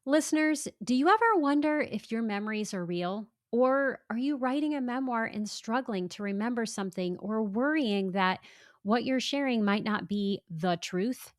Listeners, do you ever wonder if your memories are real? Or are you writing a memoir and struggling to remember something or worrying that what you're sharing might not be the truth?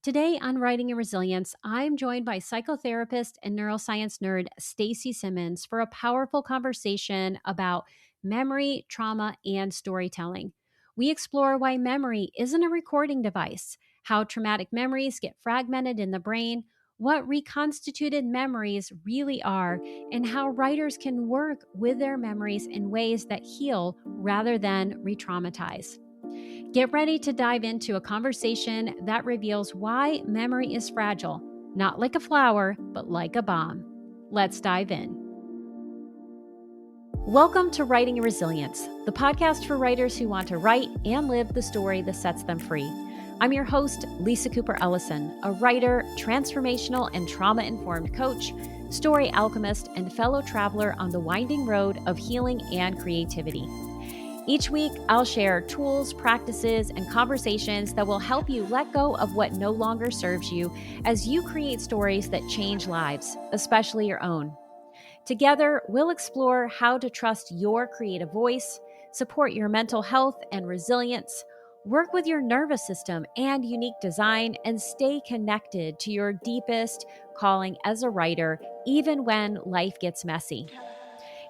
Today on Writing and Resilience, I'm joined by psychotherapist and neuroscience nerd Stacy Simmons for a powerful conversation about memory, trauma, and storytelling. We explore why memory isn't a recording device, how traumatic memories get fragmented in the brain, what reconstituted memories really are, and how writers can work with their memories in ways that heal rather than re traumatize. Get ready to dive into a conversation that reveals why memory is fragile, not like a flower, but like a bomb. Let's dive in. Welcome to Writing and Resilience, the podcast for writers who want to write and live the story that sets them free. I'm your host, Lisa Cooper Ellison, a writer, transformational and trauma-informed coach, story alchemist, and fellow traveler on the winding road of healing and creativity. Each week, I'll share tools, practices, and conversations that will help you let go of what no longer serves you as you create stories that change lives, especially your own. Together, we'll explore how to trust your creative voice, support your mental health and resilience, work with your nervous system and unique design, and stay connected to your deepest calling as a writer, even when life gets messy.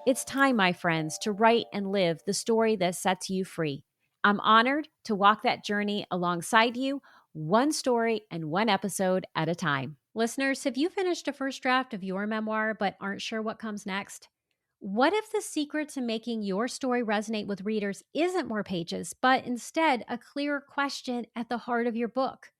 It's time, my friends, to write and live the story that sets you free. I'm honored to walk that journey alongside you, one story and one episode at a time. Listeners, have you finished a first draft of your memoir but aren't sure what comes next? What if the secret to making your story resonate with readers isn't more pages, but instead a clearer question at the heart of your book?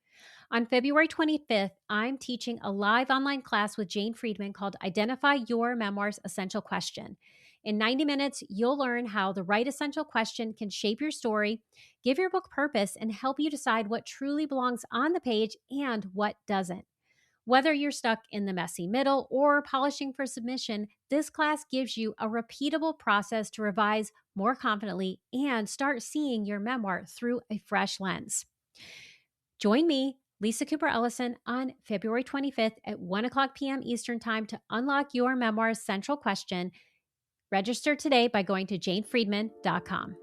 On February 25th, I'm teaching a live online class with Jane Friedman called Identify Your Memoir's Essential Question. In 90 minutes, you'll learn how the right essential question can shape your story, give your book purpose, and help you decide what truly belongs on the page and what doesn't. Whether you're stuck in the messy middle or polishing for submission, this class gives you a repeatable process to revise more confidently and start seeing your memoir through a fresh lens. Join me, Lisa Cooper Ellison, on February 25th at 1 o'clock p.m. Eastern Time to unlock your memoir's central question. Register today by going to janefriedman.com.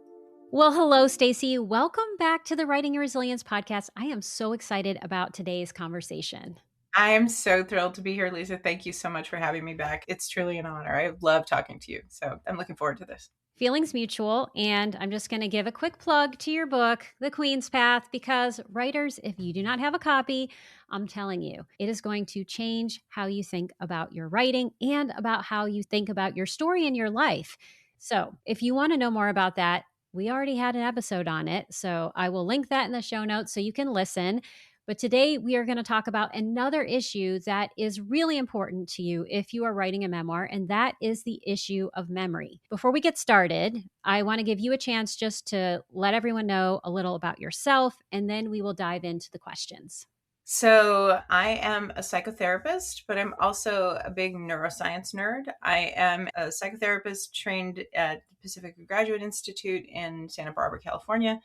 Well, hello, Stacy. Welcome back to the Writing and Resilience podcast. I am so excited about today's conversation. I am so thrilled to be here, Lisa. Thank you so much for having me back. It's truly an honor. I love talking to you. So I'm looking forward to this. Feelings mutual, and I'm just going to give a quick plug to your book, The Queen's Path, because writers, if you do not have a copy, I'm telling you, it is going to change how you think about your writing and about how you think about your story and your life. So if you want to know more about that, we already had an episode on it, so I will link that in the show notes so you can listen. But today we are going to talk about another issue that is really important to you if you are writing a memoir, and that is the issue of memory. Before we get started, I want to give you a chance just to let everyone know a little about yourself, and then we will dive into the questions. So I am a psychotherapist, but I'm also a big neuroscience nerd. I am a psychotherapist trained at the Pacific Graduate Institute in Santa Barbara, California.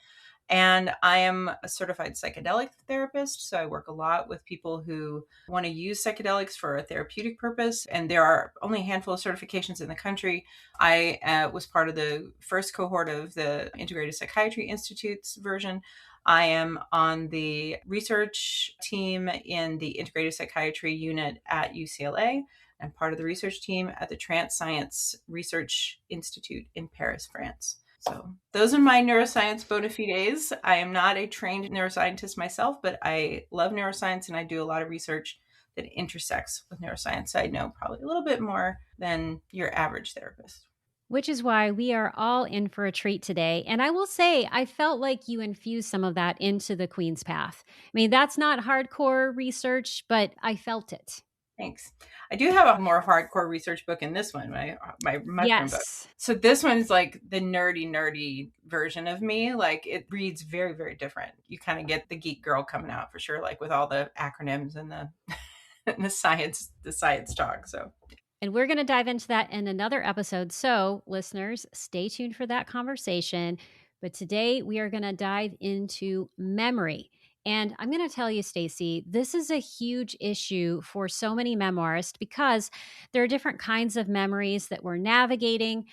And I am a certified psychedelic therapist. So I work a lot with people who want to use psychedelics for a therapeutic purpose. And there are only a handful of certifications in the country. I was part of the first cohort of the Integrated Psychiatry Institute's version. I am on the research team in the Integrated Psychiatry unit at UCLA. I'm part of the research team at the Trance Science Research Institute in Paris, France. So those are my neuroscience bona fides. I am not a trained neuroscientist myself, but I love neuroscience and I do a lot of research that intersects with neuroscience. I know probably a little bit more than your average therapist. Which is why we are all in for a treat today. And I will say, I felt like you infused some of that into the Queen's Path. I mean, that's not hardcore research, but I felt it. Thanks. I do have a more hardcore research book in this one, my mushroom book. So this one's like the nerdy version of me. Like it reads very, very different. You kind of get the geek girl coming out for sure, like with all the acronyms and the and the science talk. So and we're going to dive into that in another episode. So listeners, stay tuned for that conversation. But today we are going to dive into memory. And I'm going to tell you, Stacy, this is a huge issue for so many memoirists because there are different kinds of memories that we're navigating.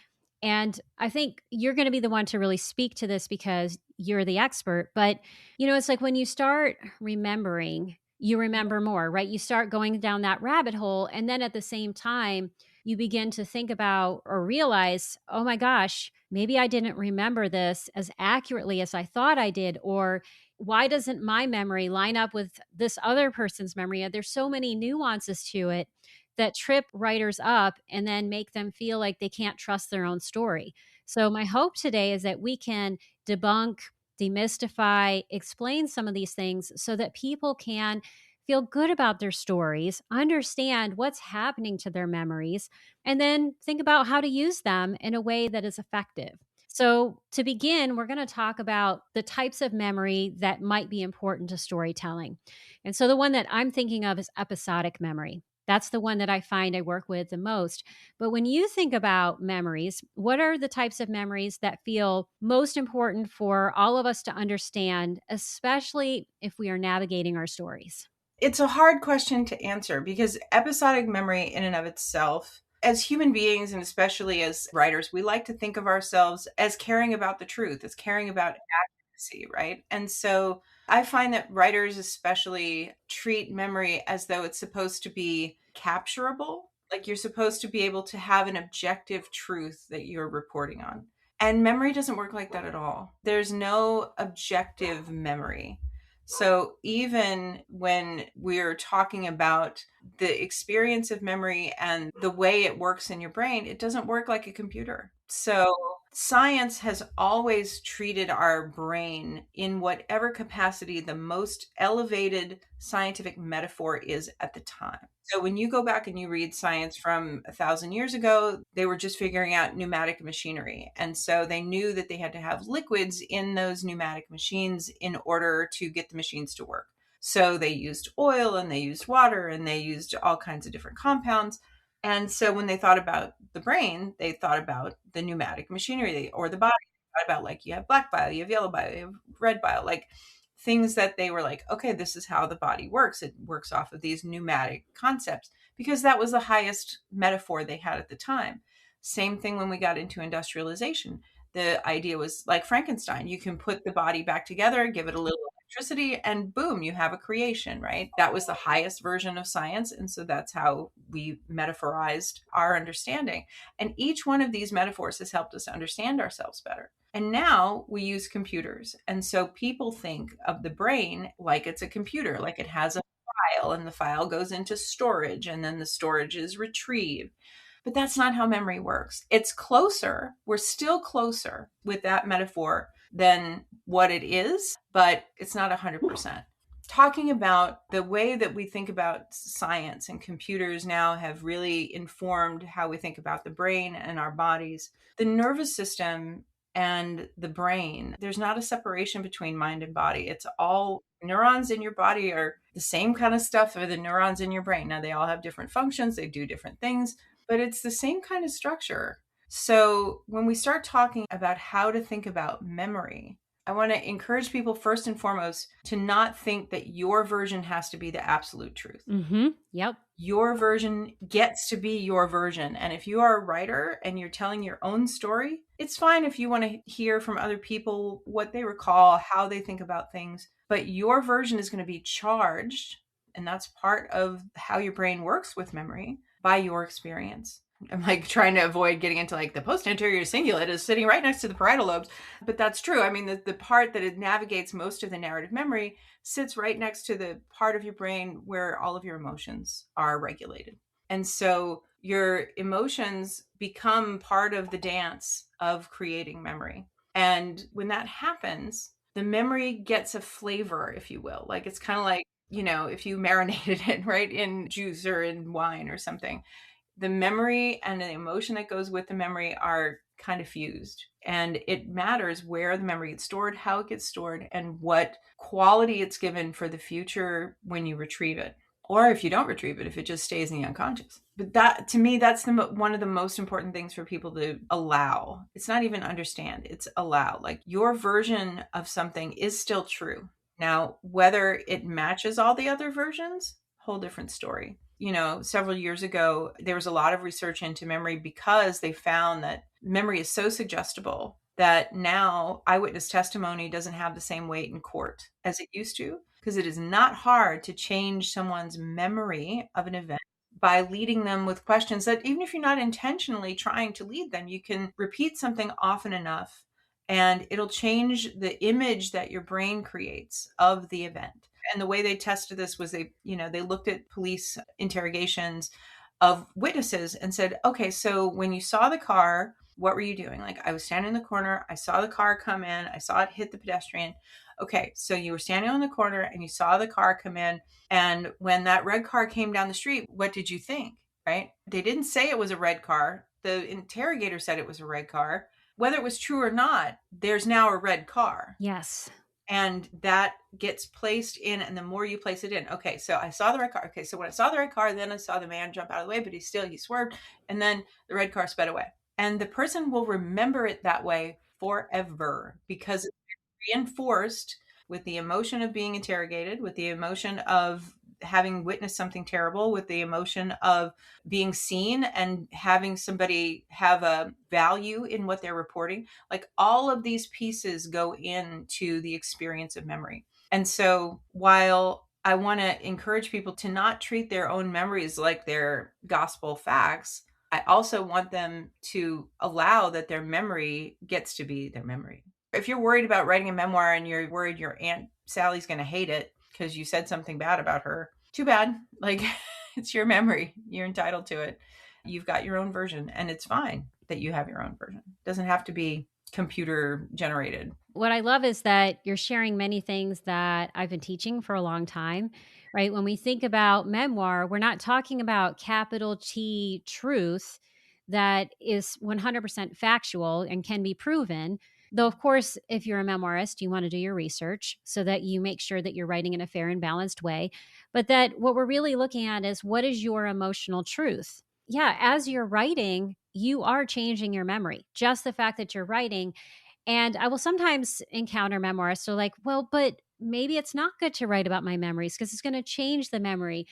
And I think you're going to be the one to really speak to this because you're the expert. But, it's like when you start remembering, you remember more, right? You start going down that rabbit hole. And then at the same time, you begin to think about or realize, oh my gosh, maybe I didn't remember this as accurately as I thought I did. Or why doesn't my memory line up with this other person's memory? And there's so many nuances to it that trip writers up and then make them feel like they can't trust their own story. So my hope today is that we can debunk, demystify, explain some of these things so that people can feel good about their stories, understand what's happening to their memories, and then think about how to use them in a way that is effective. So, to begin, we're going to talk about the types of memory that might be important to storytelling. And so, the one that I'm thinking of is episodic memory. That's the one that I find I work with the most. But when you think about memories, what are the types of memories that feel most important for all of us to understand, especially if we are navigating our stories? It's a hard question to answer because episodic memory in and of itself, as human beings and especially as writers, we like to think of ourselves as caring about the truth, as caring about accuracy, right? And so I find that writers especially treat memory as though it's supposed to be capturable, like you're supposed to be able to have an objective truth that you're reporting on. And memory doesn't work like that at all. There's no objective memory. So even when we're talking about the experience of memory and the way it works in your brain, it doesn't work like a computer. So science has always treated our brain in whatever capacity the most elevated scientific metaphor is at the time. So when you go back and you read science from 1,000 years ago, they were just figuring out pneumatic machinery. And so they knew that they had to have liquids in those pneumatic machines in order to get the machines to work. So they used oil and they used water and they used all kinds of different compounds. And so when they thought about the brain, they thought about the pneumatic machinery or the body. They thought about like you have black bile, you have yellow bile, you have red bile, like things that they were like, okay, this is how the body works. It works off of these pneumatic concepts because that was the highest metaphor they had at the time. Same thing when we got into industrialization. The idea was like Frankenstein. You can put the body back together, give it a little electricity, and boom, you have a creation, right? That was the highest version of science. And so that's how we metaphorized our understanding. And each one of these metaphors has helped us understand ourselves better. And now we use computers. And so people think of the brain like it's a computer, like it has a file and the file goes into storage and then the storage is retrieved. But that's not how memory works. It's closer. We're still closer with that metaphor than what it is, but it's not 100%. Talking about the way that we think about science and computers now have really informed how we think about the brain and our bodies. The nervous system and the brain, there's not a separation between mind and body. It's all neurons in your body are the same kind of stuff as the neurons in your brain. Now, they all have different functions, they do different things, but it's the same kind of structure. So when we start talking about how to think about memory, I want to encourage people first and foremost to not think that your version has to be the absolute truth. Mm-hmm. Yep. Your version gets to be your version. And if you are a writer and you're telling your own story, it's fine if you want to hear from other people what they recall, how they think about things, but your version is going to be charged. And that's part of how your brain works with memory by your experience. I'm like trying to avoid getting into like the post-anterior cingulate is sitting right next to the parietal lobes. But that's true. I mean, the part that it navigates most of the narrative memory sits right next to the part of your brain where all of your emotions are regulated. And so your emotions become part of the dance of creating memory. And when that happens, the memory gets a flavor, if you will. Like it's kind of like, if you marinated it, right, in juice or in wine or something. The memory and the emotion that goes with the memory are kind of fused. And it matters where the memory gets stored, how it gets stored, and what quality it's given for the future when you retrieve it. Or if you don't retrieve it, if it just stays in the unconscious. But that, to me, that's one of the most important things for people to allow. It's not even understand, it's allow. Like your version of something is still true. Now, whether it matches all the other versions, whole different story. Several years ago, there was a lot of research into memory because they found that memory is so suggestible that now eyewitness testimony doesn't have the same weight in court as it used to, because it is not hard to change someone's memory of an event by leading them with questions that, even if you're not intentionally trying to lead them, you can repeat something often enough and it'll change the image that your brain creates of the event. And the way they tested this was they looked at police interrogations of witnesses and said, okay, so when you saw the car, what were you doing? Like, I was standing in the corner, I saw the car come in, I saw it hit the pedestrian. Okay, so you were standing on the corner and you saw the car come in. And when that red car came down the street, what did you think? Right? They didn't say it was a red car. The interrogator said it was a red car. Whether it was true or not, there's now a red car. Yes. And that gets placed in, and the more you place it in, okay, so I saw the red car. Okay, so when I saw the red car, then I saw the man jump out of the way, but he swerved, and then the red car sped away. And the person will remember it that way forever because it's reinforced with the emotion of being interrogated, with the emotion of having witnessed something terrible, with the emotion of being seen and having somebody have a value in what they're reporting. Like, all of these pieces go into the experience of memory. And so while I want to encourage people to not treat their own memories like they're gospel facts, I also want them to allow that their memory gets to be their memory. If you're worried about writing a memoir and you're worried your Aunt Sally's going to hate it because you said something bad about her, too bad. Like, it's your memory. You're entitled to it. You've got your own version, and it's fine that you have your own version. It doesn't have to be computer generated. What I love is that you're sharing many things that I've been teaching for a long time, right? When we think about memoir, we're not talking about capital T truth that is 100% factual and can be proven. Though, of course, if you're a memoirist, you want to do your research so that you make sure that you're writing in a fair and balanced way. But that what we're really looking at is, what is your emotional truth? Yeah, as you're writing, you are changing your memory. Just the fact that you're writing. And I will sometimes encounter memoirists who are like, well, but maybe it's not good to write about my memories because it's going to change the memory.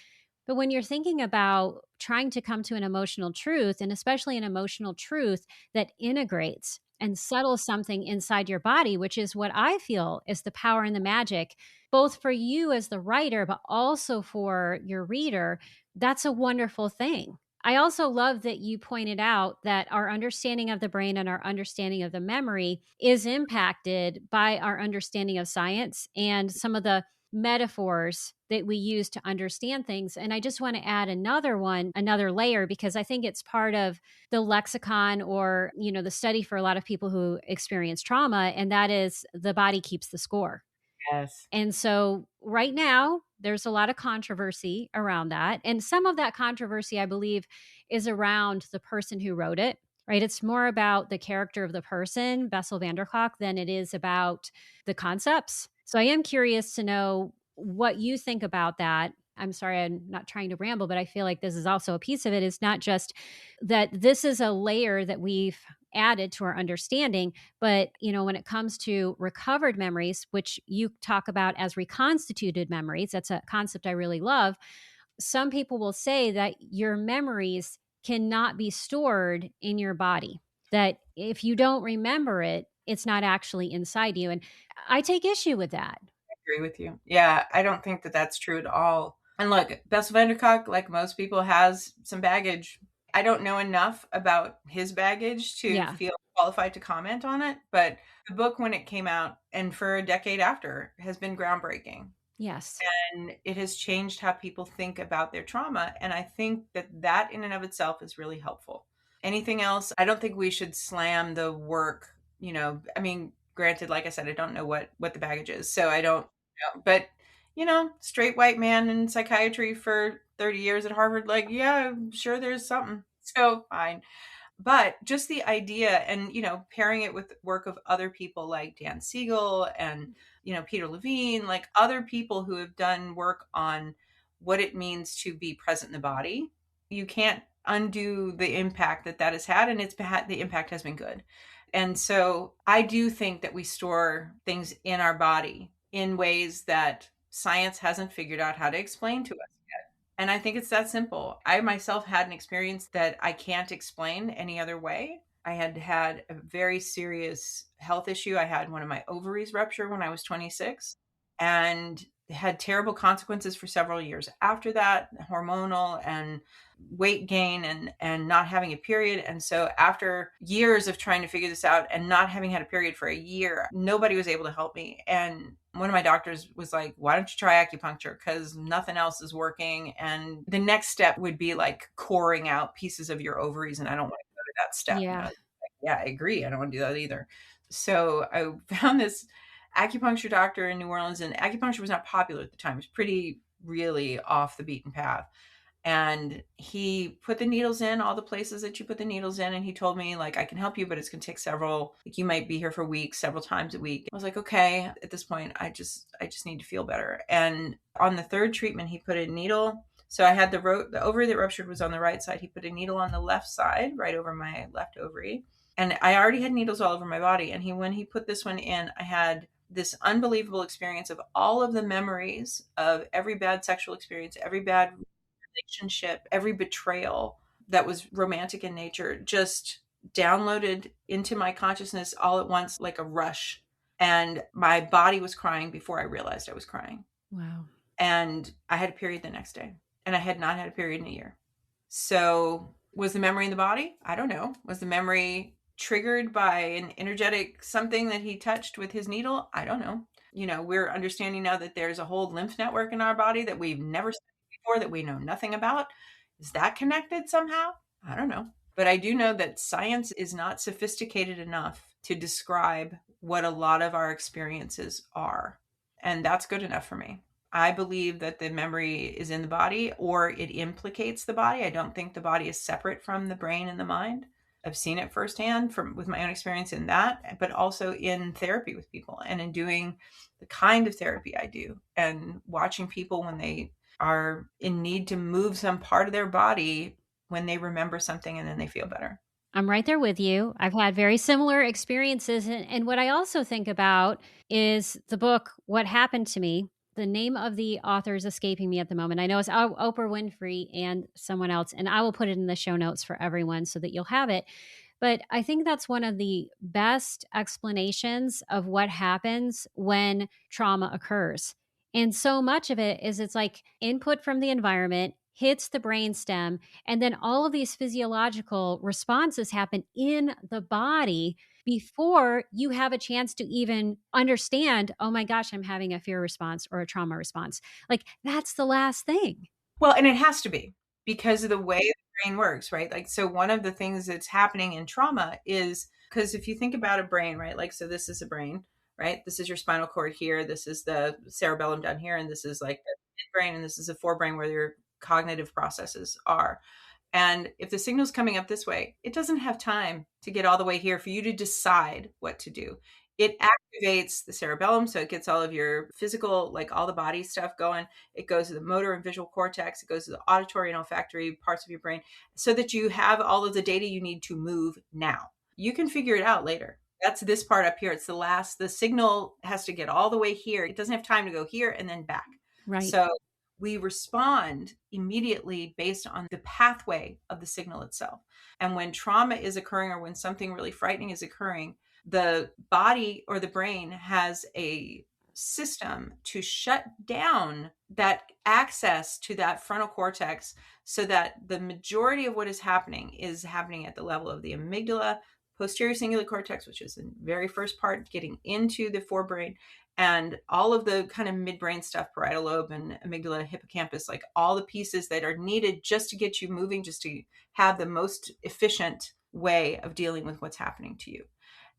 But when you're thinking about trying to come to an emotional truth, and especially an emotional truth that integrates and settles something inside your body, which is what I feel is the power and the magic, both for you as the writer, but also for your reader, that's a wonderful thing. I also love that you pointed out that our understanding of the brain and our understanding of the memory is impacted by our understanding of science and some of the metaphors that we use to understand things. And I just want to add another layer, because I think it's part of the lexicon or, the study for a lot of people who experience trauma, and that is the body keeps the score. Yes. And so right now, there's a lot of controversy around that. And some of that controversy, I believe, is around the person who wrote it, right? It's more about the character of the person, Bessel van der Kolk, than it is about the concepts. So I am curious to know what you think about that. I'm sorry, I'm not trying to ramble, but I feel like this is also a piece of it. It's not just that this is a layer that we've added to our understanding, but when it comes to recovered memories, which you talk about as reconstituted memories, that's a concept I really love. Some people will say that your memories cannot be stored in your body, that if you don't remember it, it's not actually inside you. And I take issue with that. I agree with you. Yeah, I don't think that that's true at all. And look, Bessel van der Kolk, like most people, has some baggage. I don't know enough about his baggage to feel qualified to comment on it, but the book, when it came out and for a decade after, has been groundbreaking. Yes. And it has changed how people think about their trauma. And I think that in and of itself is really helpful. Anything else? I don't think we should slam the work, granted, like I said, I don't know what the baggage is. So I don't know. But, straight white man in psychiatry for 30 years at Harvard, like, yeah, I'm sure there's something. So fine. But just the idea and, pairing it with work of other people like Dan Siegel and, Peter Levine, like other people who have done work on what it means to be present in the body, you can't undo the impact that has had. And the impact has been good. And so I do think that we store things in our body in ways that science hasn't figured out how to explain to us. And I think it's that simple. I myself had an experience that I can't explain any other way. I had a very serious health issue. I had one of my ovaries rupture when I was 26 and had terrible consequences for several years after that, hormonal and weight gain and not having a period. And so after years of trying to figure this out and not having had a period for a year, nobody was able to help me. And one of my doctors was like, why don't you try acupuncture? Because nothing else is working. And the next step would be like coring out pieces of your ovaries. And I don't want to go to that step. Yeah. And I was like, yeah, I agree. I don't want to do that either. So I found this acupuncture doctor in New Orleans, and acupuncture was not popular at the time. It was pretty really off the beaten path. And he put the needles in all the places that you put the needles in. And he told me, like, I can help you, but it's going to take like you might be here for weeks, several times a week. I was like, okay, at this point, I just need to feel better. And on the third treatment, he put a needle. So I had the ovary that ruptured was on the right side. He put a needle on the left side, right over my left ovary. And I already had needles all over my body. And when he put this one in, I had this unbelievable experience of all of the memories of every bad sexual experience, every bad relationship, every betrayal that was romantic in nature just downloaded into my consciousness all at once like a rush. And my body was crying before I realized I was crying. Wow. And I had a period the next day, and I had not had a period in a year. So was the memory in the body? I don't know. Was the memory triggered by an energetic something that he touched with his needle? I don't know. We're understanding now that there's a whole lymph network in our body that we've never seen before, that we know nothing about. Is that connected somehow? I don't know. But I do know that science is not sophisticated enough to describe what a lot of our experiences are. And that's good enough for me. I believe that the memory is in the body, or it implicates the body. I don't think the body is separate from the brain and the mind. I've seen it firsthand with my own experience in that, but also in therapy with people and in doing the kind of therapy I do and watching people when they are in need to move some part of their body when they remember something and then they feel better. I'm right there with you. I've had very similar experiences. And what I also think about is the book, What Happened to Me. The name of the author is escaping me at the moment. I know it's Oprah Winfrey and someone else, and I will put it in the show notes for everyone so that you'll have it. But I think that's one of the best explanations of what happens when trauma occurs. And so much of it is it's like input from the environment hits the brainstem, and then all of these physiological responses happen in the body before you have a chance to even understand, oh my gosh, I'm having a fear response or a trauma response. Like that's the last thing. Well, and it has to be because of the way the brain works, right? Like, so one of the things that's happening in trauma is because if you think about a brain, right? Like, so this is a brain, right? This is your spinal cord here. This is the cerebellum down here. And this is like the midbrain. And this is the forebrain where your cognitive processes are. And if the signal's coming up this way, it doesn't have time to get all the way here for you to decide what to do. It activates the cerebellum, so it gets all of your physical, like all the body stuff going. It goes to the motor and visual cortex. It goes to the auditory and olfactory parts of your brain so that you have all of the data you need to move now. You can figure it out later. That's this part up here. It's the signal has to get all the way here. It doesn't have time to go here and then back. Right. So we respond immediately based on the pathway of the signal itself. And when trauma is occurring or when something really frightening is occurring, the body or the brain has a system to shut down that access to that frontal cortex so that the majority of what is happening at the level of the amygdala, posterior cingulate cortex, which is the very first part getting into the forebrain, and all of the kind of midbrain stuff, parietal lobe and amygdala, hippocampus, like all the pieces that are needed just to get you moving, just to have the most efficient way of dealing with what's happening to you.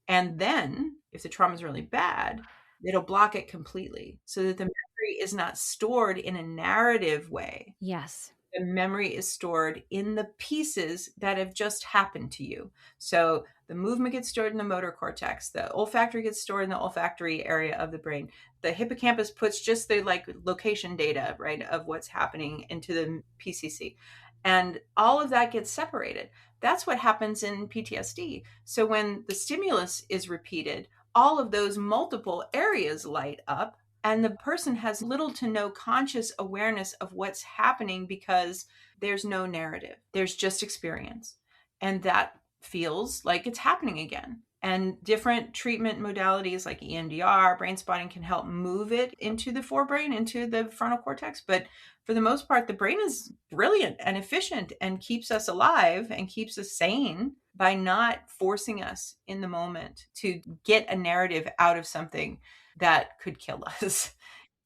And then if the trauma is really bad, it'll block it completely so that the memory is not stored in a narrative way. Yes. The memory is stored in the pieces that have just happened to you. So the movement gets stored in the motor cortex. The olfactory gets stored in the olfactory area of the brain. The hippocampus puts just the location data, right, of what's happening into the PCC. And all of that gets separated. That's what happens in PTSD. So when the stimulus is repeated, all of those multiple areas light up, And the person has little to no conscious awareness of what's happening because there's no narrative, there's just experience. And that feels like it's happening again. And different treatment modalities like EMDR, brain spotting can help move it into the forebrain, into the frontal cortex. But for the most part, the brain is brilliant and efficient and keeps us alive and keeps us sane by not forcing us in the moment to get a narrative out of something that could kill us.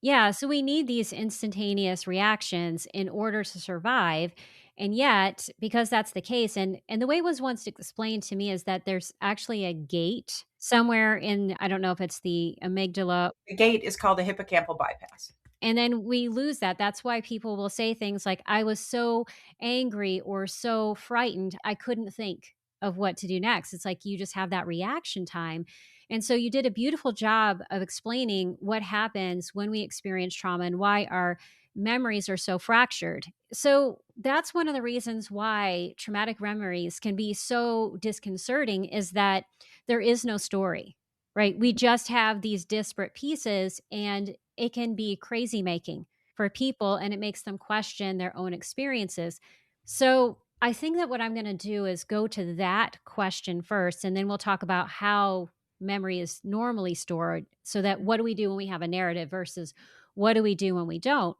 Yeah, so we need these instantaneous reactions in order to survive. And yet, because that's the case, and the way it was once explained to me is that there's actually a gate somewhere in, I don't know if it's the amygdala. The gate is called a hippocampal bypass. And then we lose that. That's why people will say things like, I was so angry or so frightened, I couldn't think of what to do next. It's like you just have that reaction time. And so you did a beautiful job of explaining what happens when we experience trauma and why our memories are so fractured. So that's one of the reasons why traumatic memories can be so disconcerting is that there is no story, right? We just have these disparate pieces, and it can be crazy making for people, and it makes them question their own experiences. So I think that what I'm going to do is go to that question first, and then we'll talk about how memory is normally stored, so that what do we do when we have a narrative versus what do we do when we don't.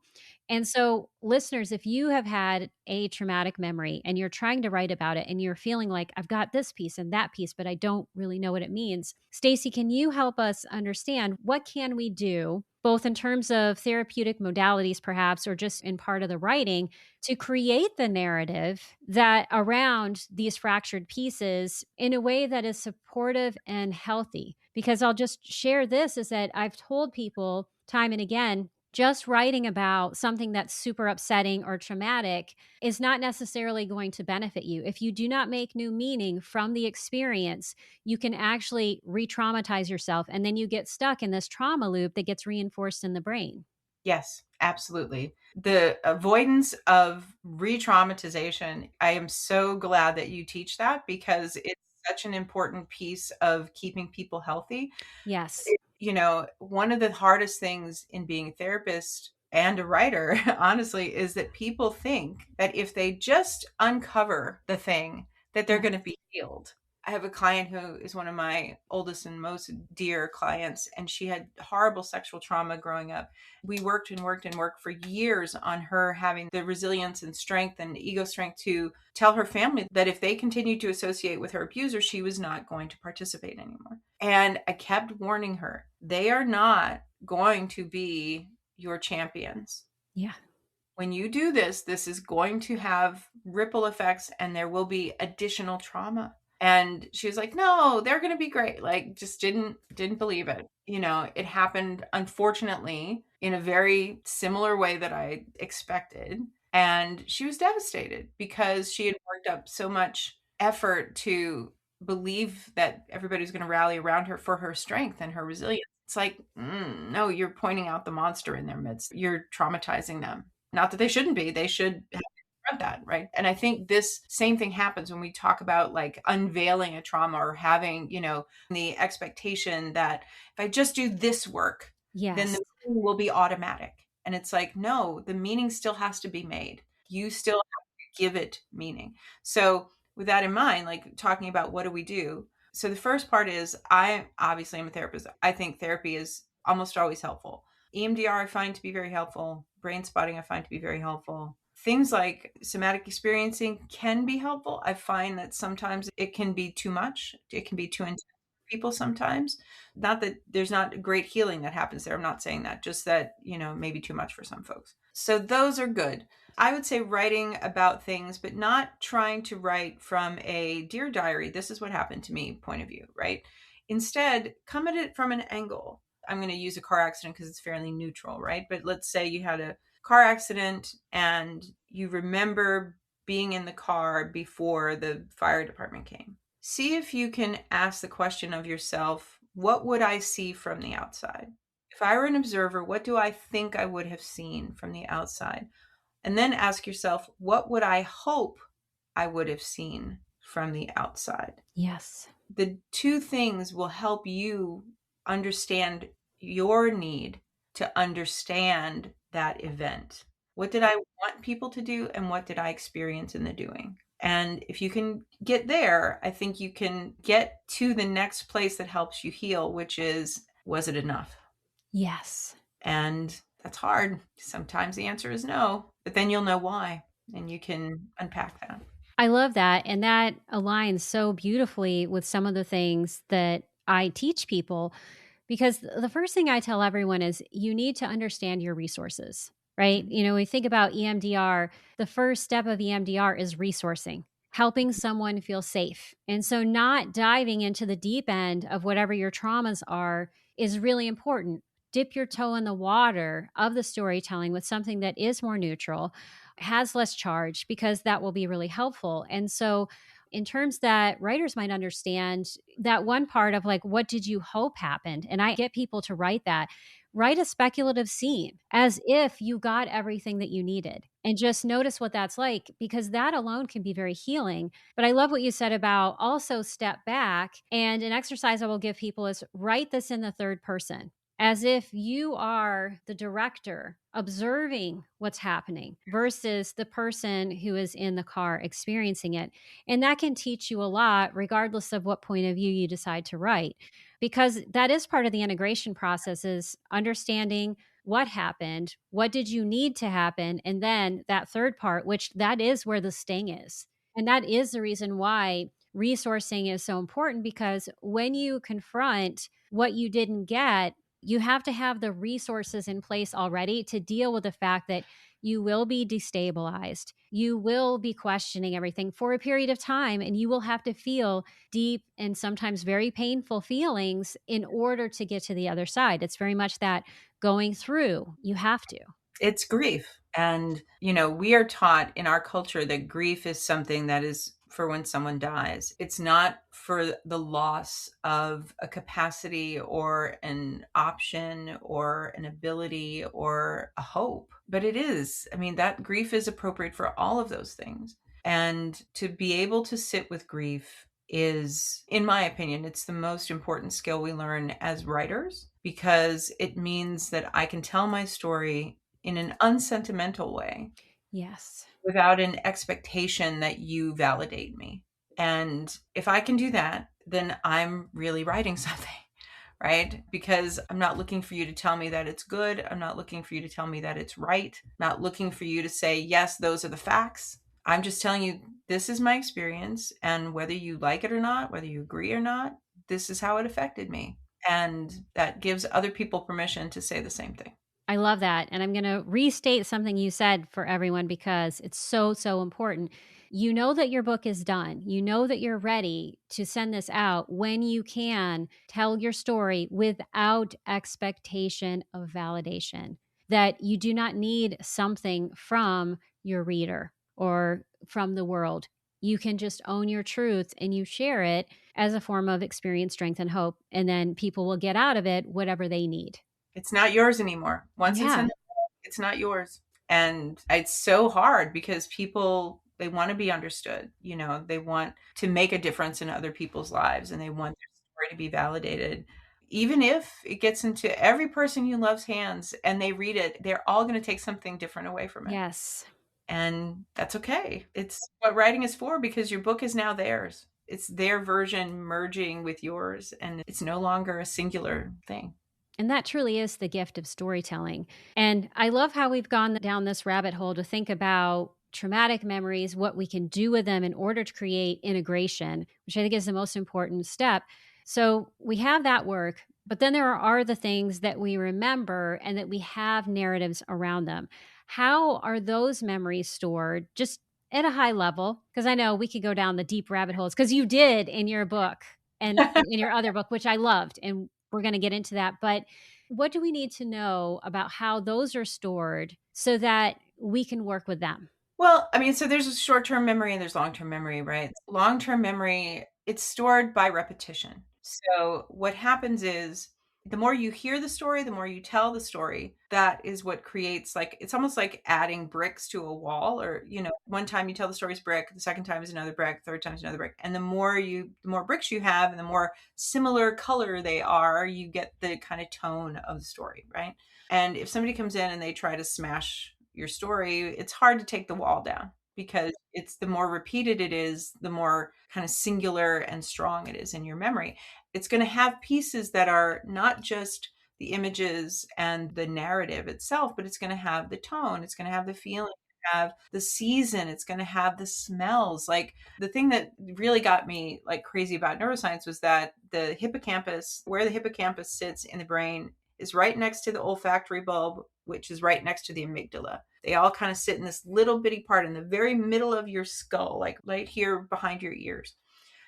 And so, listeners, if you have had a traumatic memory and you're trying to write about it and you're feeling like I've got this piece and that piece, but I don't really know what it means, Stacy, can you help us understand what can we do, both in terms of therapeutic modalities, perhaps, or just in part of the writing, to create the narrative that around these fractured pieces in a way that is supportive and healthy? Because I'll just share this is that I've told people time and again, just writing about something that's super upsetting or traumatic is not necessarily going to benefit you. If you do not make new meaning from the experience, you can actually re traumatize yourself. And then you get stuck in this trauma loop that gets reinforced in the brain. Yes, absolutely. The avoidance of re-traumatization, I am so glad that you teach that because it's such an important piece of keeping people healthy. Yes. One of the hardest things in being a therapist and a writer, honestly, is that people think that if they just uncover the thing, that they're Yeah. going to be healed. I have a client who is one of my oldest and most dear clients, and she had horrible sexual trauma growing up. We worked and worked and worked for years on her having the resilience and strength and ego strength to tell her family that if they continued to associate with her abuser, she was not going to participate anymore. And I kept warning her, they are not going to be your champions. Yeah. When you do this, this is going to have ripple effects and there will be additional trauma. And she was like, no, they're going to be great. Like, just didn't believe it. It happened, unfortunately, in a very similar way that I expected. And she was devastated because she had worked up so much effort to believe that everybody's going to rally around her for her strength and her resilience. It's like, no, you're pointing out the monster in their midst. You're traumatizing them. Not that they shouldn't be. They should have that, right? And I think this same thing happens when we talk about like unveiling a trauma or having, the expectation that if I just do this work, then Yes. the meaning will be automatic. And it's like, no, the meaning still has to be made. You still have to give it meaning. So with that in mind, like talking about what do we do? So the first part is I obviously am a therapist. I think therapy is almost always helpful. EMDR I find to be very helpful. Brain spotting I find to be very helpful. Things like somatic experiencing can be helpful. I find that sometimes it can be too much. It can be too intense for people sometimes. Not that there's not great healing that happens there. I'm not saying that. Just that, maybe too much for some folks. So those are good. I would say writing about things, but not trying to write from a Dear Diary, this is what happened to me point of view, right? Instead, come at it from an angle. I'm going to use a car accident because it's fairly neutral, right? But let's say you had a car accident and you remember being in the car before the fire department came. See if you can ask the question of yourself, what would I see from the outside? If I were an observer, what do I think I would have seen from the outside? And then ask yourself, what would I hope I would have seen from the outside? Yes. The two things will help you understand your need to understand that event. What did I want people to do, and what did I experience in the doing? And if you can get there, I think you can get to the next place that helps you heal, which is, was it enough? Yes. And that's hard. Sometimes the answer is no, but then you'll know why, and you can unpack that. I love that. And that aligns so beautifully with some of the things that I teach people. Because the first thing I tell everyone is you need to understand your resources, right? Mhm. You know, we think about EMDR, the first step of EMDR is resourcing, helping someone feel safe. And so, not diving into the deep end of whatever your traumas are is really important. Dip your toe in the water of the storytelling with something that is more neutral, has less charge, because that will be really helpful. And so, in terms that writers might understand that one part of like, what did you hope happened? And I get people to write that. Write a speculative scene as if you got everything that you needed and just notice what that's like, because that alone can be very healing. But I love what you said about also step back. And an exercise I will give people is write this in the third person as if you are the director observing what's happening versus the person who is in the car experiencing it. And that can teach you a lot, regardless of what point of view you decide to write, because that is part of the integration process is understanding what happened, what did you need to happen, and then that third part, which that is where the sting is. And that is the reason why resourcing is so important, because when you confront what you didn't get, you have to have the resources in place already to deal with the fact that you will be destabilized. You will be questioning everything for a period of time, and you will have to feel deep and sometimes very painful feelings in order to get to the other side. It's very much that going through, you have to. It's grief. And, we are taught in our culture that grief is something that is for when someone dies. It's not for the loss of a capacity or an option or an ability or a hope, but it is. I mean, that grief is appropriate for all of those things. And to be able to sit with grief is, in my opinion, it's the most important skill we learn as writers, because it means that I can tell my story in an unsentimental way Yes. without an expectation that you validate me. And if I can do that, then I'm really writing something, right? Because I'm not looking for you to tell me that it's good. I'm not looking for you to tell me that it's right. I'm not looking for you to say, yes, those are the facts. I'm just telling you, this is my experience. And whether you like it or not, whether you agree or not, this is how it affected me. And that gives other people permission to say the same thing. I love that. And I'm going to restate something you said for everyone because it's so, so important. You know that your book is done. You know that you're ready to send this out when you can tell your story without expectation of validation, that you do not need something from your reader or from the world. You can just own your truth and you share it as a form of experience, strength, and hope. And then people will get out of it whatever they need. It's not yours anymore. Once it's in Yeah. the book, it's not yours. And it's so hard because people, they want to be understood. They want to make a difference in other people's lives, and they want their story to be validated. Even if it gets into every person you love's hands and they read it, they're all going to take something different away from it. Yes. And that's okay. It's what writing is for, because your book is now theirs. It's their version merging with yours, and it's no longer a singular thing. And that truly is the gift of storytelling. And I love how we've gone down this rabbit hole to think about traumatic memories, what we can do with them in order to create integration, which I think is the most important step. So we have that work, but then there are the things that we remember and that we have narratives around them. How are those memories stored just at a high level? Because I know we could go down the deep rabbit holes because you did in your book and in your other book, which I loved. And we're going to get into that. But what do we need to know about how those are stored so that we can work with them? Well, I mean, so there's a short-term memory and there's long-term memory, right? Long-term memory, it's stored by repetition. So what happens is, the more you hear the story, the more you tell the story, that is what creates, like, it's almost like adding bricks to a wall, or, one time you tell the story's brick, the second time is another brick, third time is another brick. And the more bricks you have and the more similar color they are, you get the kind of tone of the story, right? And if somebody comes in and they try to smash your story, it's hard to take the wall down, because it's the more repeated it is, the more kind of singular and strong it is in your memory. It's going to have pieces that are not just the images and the narrative itself, but it's going to have the tone, it's going to have the feeling, have the season, it's going to have the smells. Like, the thing that really got me like crazy about neuroscience was that the hippocampus, where the hippocampus sits in the brain, is right next to the olfactory bulb, which is right next to the amygdala. They all kind of sit in this little bitty part in the very middle of your skull, like right here behind your ears.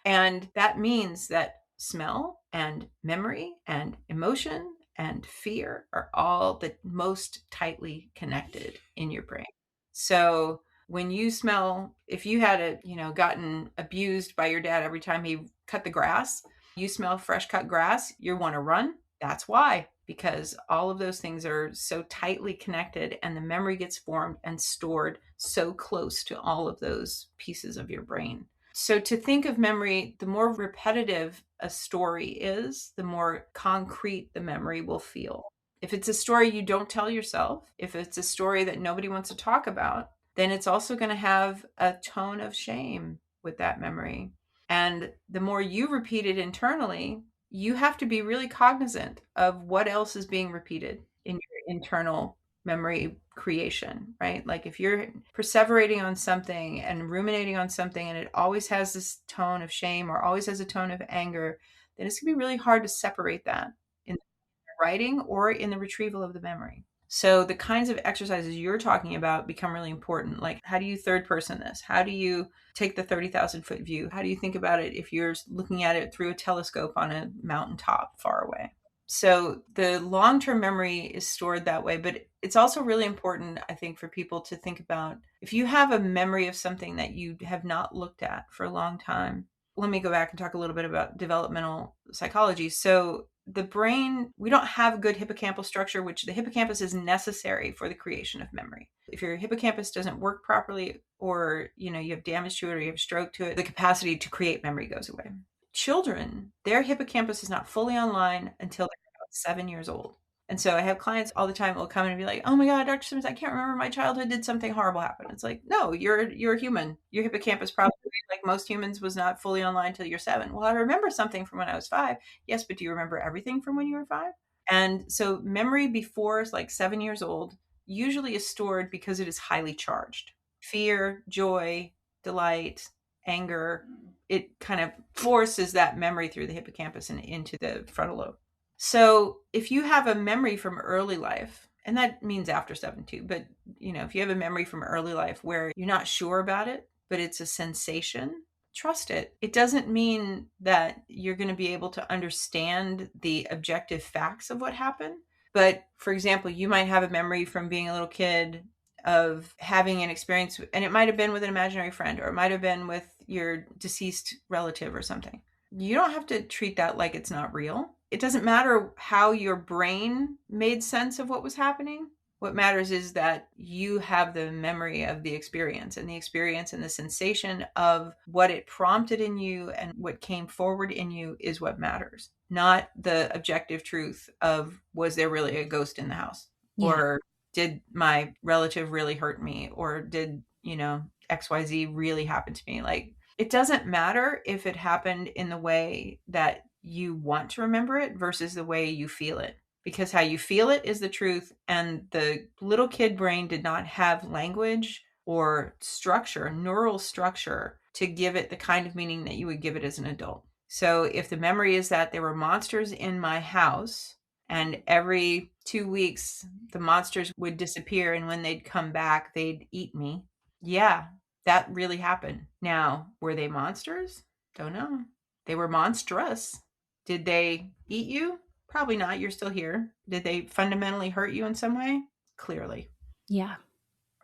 And that means that smell and memory and emotion and fear are all the most tightly connected in your brain. So when you smell, if you had gotten abused by your dad every time he cut the grass, you smell fresh cut grass, you want to run. That's why, because all of those things are so tightly connected, and the memory gets formed and stored so close to all of those pieces of your brain. So to think of memory, the more repetitive a story is, the more concrete the memory will feel. If it's a story you don't tell yourself, if it's a story that nobody wants to talk about, then it's also going to have a tone of shame with that memory. And the more you repeat it internally, you have to be really cognizant of what else is being repeated in your internal memory creation, right? Like, if you're perseverating on something and ruminating on something, and it always has this tone of shame or always has a tone of anger, then it's going to be really hard to separate that in the writing or in the retrieval of the memory. So the kinds of exercises you're talking about become really important. Like, how do you third person this? How do you take the 30,000 foot view? How do you think about it if you're looking at it through a telescope on a mountaintop far away? So the long-term memory is stored that way, but it's also really important, I think, for people to think about, if you have a memory of something that you have not looked at for a long time. Let me go back and talk a little bit about developmental psychology. So the brain, we don't have good hippocampal structure, which the hippocampus is necessary for the creation of memory. If your hippocampus doesn't work properly, or you have damage to it, or you have stroke to it, the capacity to create memory goes away. Children, their hippocampus is not fully online until they're about 7 years old. And so I have clients all the time who will come in and be like, "Oh my God, Dr. Simmons, I can't remember my childhood. Did something horrible happen?" It's like, no, you're a human. Your hippocampus probably, like most humans, was not fully online until you're 7. Well, I remember something from when I was 5. Yes, but do you remember everything from when you were 5? And so memory before like 7 years old usually is stored because it is highly charged. Fear, joy, delight, anger, it kind of forces that memory through the hippocampus and into the frontal lobe. So if you have a memory from early life, and that means after 7 too, but if you have a memory from early life where you're not sure about it, but it's a sensation, trust it. It doesn't mean that you're going to be able to understand the objective facts of what happened. But for example, you might have a memory from being a little kid of having an experience, and it might have been with an imaginary friend, or it might have been with your deceased relative or something. You don't have to treat that like it's not real. It doesn't matter how your brain made sense of what was happening. What matters is that you have the memory of the experience, and the sensation of what it prompted in you and what came forward in you is what matters, not the objective truth of, was there really a ghost in the house? Yeah. Or did my relative really hurt me? Or did, XYZ really happen to me? Like, it doesn't matter if it happened in the way that you want to remember it versus the way you feel it, because how you feel it is the truth. And the little kid brain did not have language or structure, neural structure, to give it the kind of meaning that you would give it as an adult. So if the memory is that there were monsters in my house, and every 2 weeks the monsters would disappear, and when they'd come back, they'd eat me. Yeah, that really happened. Now, were they monsters? Don't know. They were monstrous. Did they eat you? Probably not. You're still here. Did they fundamentally hurt you in some way? Clearly. Yeah.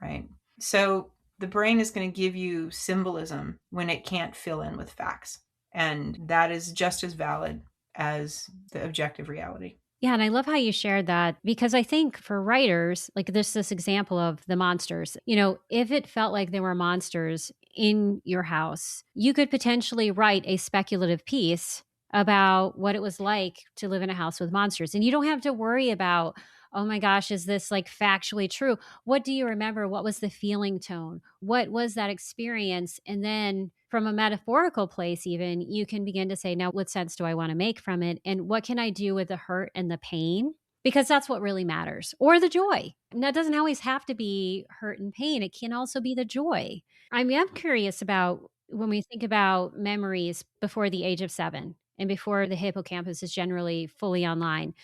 Right. So the brain is going to give you symbolism when it can't fill in with facts. And that is just as valid as the objective reality. Yeah, and I love how you shared that because I think for writers, like this example of the monsters, if it felt like there were monsters in your house, you could potentially write a speculative piece about what it was like to live in a house with monsters. And you don't have to worry about, oh my gosh, is this like factually true? What do you remember? What was the feeling tone? What was that experience? And then from a metaphorical place, even you can begin to say, now, what sense do I want to make from it? And what can I do with the hurt and the pain? Because that's what really matters, or the joy. And that doesn't always have to be hurt and pain, it can also be the joy. I mean, I'm curious about when we think about memories before the age of 7 and before the hippocampus is generally fully online.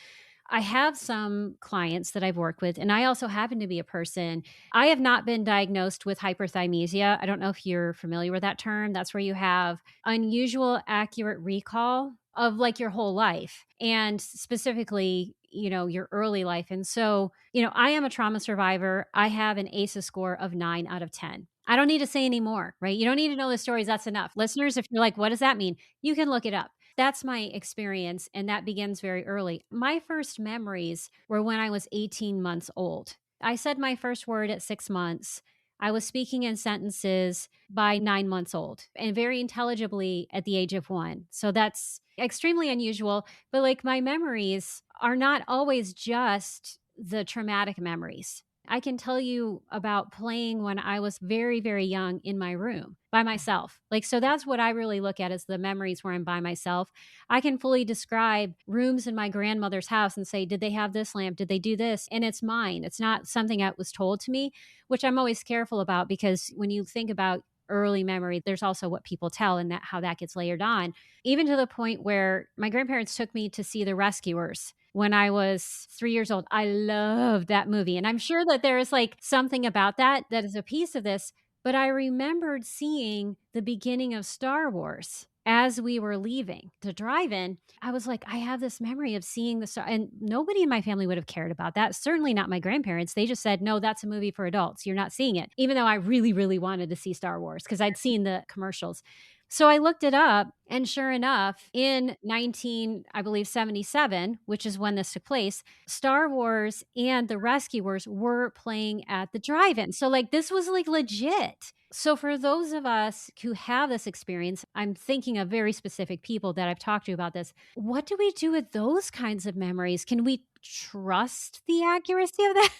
I have some clients that I've worked with, and I also happen to be a person. I have not been diagnosed with hyperthymesia. I don't know if you're familiar with that term. That's where you have unusual accurate recall of like your whole life and specifically, your early life. And so, I am a trauma survivor. I have an ACEs score of 9 out of 10. I don't need to say any more, right? You don't need to know the stories. That's enough. Listeners, if you're like, what does that mean? You can look it up. That's my experience, and that begins very early. My first memories were when I was 18 months old. I said my first word at 6 months. I was speaking in sentences by 9 months old and very intelligibly at the age of 1. So that's extremely unusual, but like my memories are not always just the traumatic memories. I can tell you about playing when I was very, very young in my room by myself. Like, so that's what I really look at as the memories where I'm by myself. I can fully describe rooms in my grandmother's house and say, did they have this lamp? Did they do this? And it's mine. It's not something that was told to me, which I'm always careful about because when you think about early memory, there's also what people tell and how that gets layered on, even to the point where my grandparents took me to see The Rescuers when I was 3 years old. I loved that movie. And I'm sure that there is like something about that is a piece of this. But I remembered seeing the beginning of Star Wars as we were leaving the drive-in. I was like, I have this memory of seeing the star. And nobody in my family would have cared about that. Certainly not my grandparents. They just said, no, that's a movie for adults. You're not seeing it. Even though I really, really wanted to see Star Wars because I'd seen the commercials. So I looked it up, and sure enough, in 1977, which is when this took place, Star Wars and The Rescuers were playing at the drive-in. So like this was like legit. So for those of us who have this experience, I'm thinking of very specific people that I've talked to about this. What do we do with those kinds of memories? Can we trust the accuracy of that?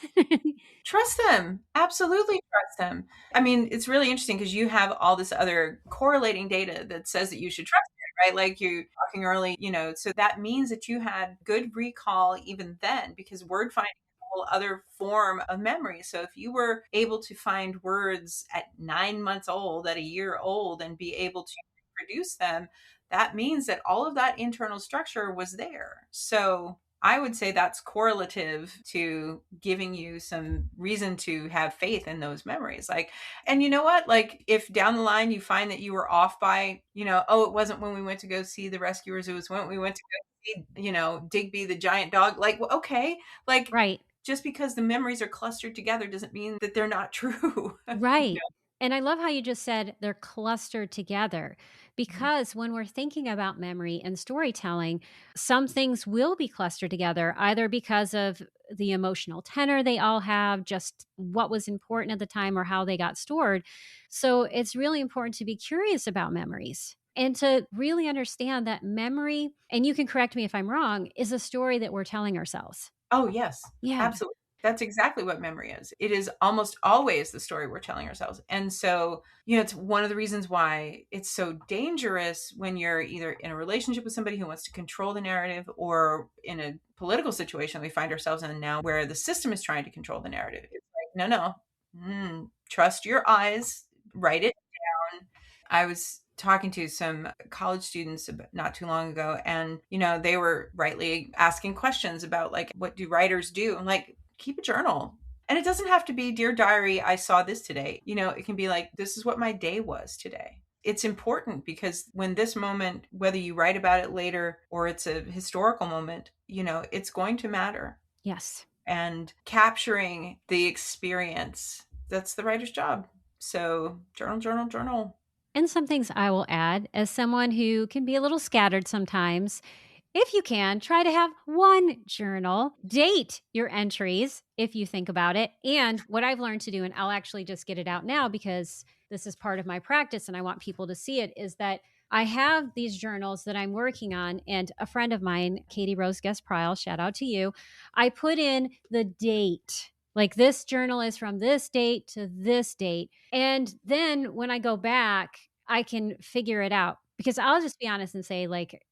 Trust them. Absolutely trust them. I mean, it's really interesting because you have all this other correlating data that says that you should trust it, right? Like you talking early, so that means that you had good recall even then because word finding is a whole other form of memory. So if you were able to find words at 9 months old, at a year old, and be able to reproduce them, that means that all of that internal structure was there. So I would say that's correlative to giving you some reason to have faith in those memories. Like, and you know what? Like, if down the line you find that you were off by, oh, it wasn't when we went to go see The Rescuers, it was when we went to go see, Digby the giant dog. Like, well, okay, like, Right. just because the memories are clustered together doesn't mean that they're not true. Right. And I love how you just said they're clustered together because when we're thinking about memory and storytelling, some things will be clustered together, either because of the emotional tenor they all have, just what was important at the time, or how they got stored. So it's really important to be curious about memories and to really understand that memory, and you can correct me if I'm wrong, is a story that we're telling ourselves. Oh, yes, Yeah. absolutely. That's exactly what memory is. It is almost always the story we're telling ourselves. And so, it's one of the reasons why it's so dangerous when you're either in a relationship with somebody who wants to control the narrative, or in a political situation we find ourselves in now where the system is trying to control the narrative. It's like, no, trust your eyes, write it down. I was talking to some college students not too long ago, and they were rightly asking questions about like, what do writers do? I'm like, keep a journal. And it doesn't have to be, dear diary, I saw this today. It can be like, this is what my day was today. It's important because when this moment, whether you write about it later or it's a historical moment, it's going to matter. Yes. And capturing the experience, that's the writer's job. So journal, journal, journal. And some things I will add as someone who can be a little scattered sometimes. if you can, try to have one journal, date your entries if you think about it. And what I've learned to do, and I'll actually just get it out now because this is part of my practice and I want people to see it, is that I have these journals that I'm working on. And a friend of mine, Katie Rose Guest Pryl, shout out to you, I put in the date. Like this journal is from this date to this date. And then when I go back, I can figure it out. Because I'll just be honest and say, like,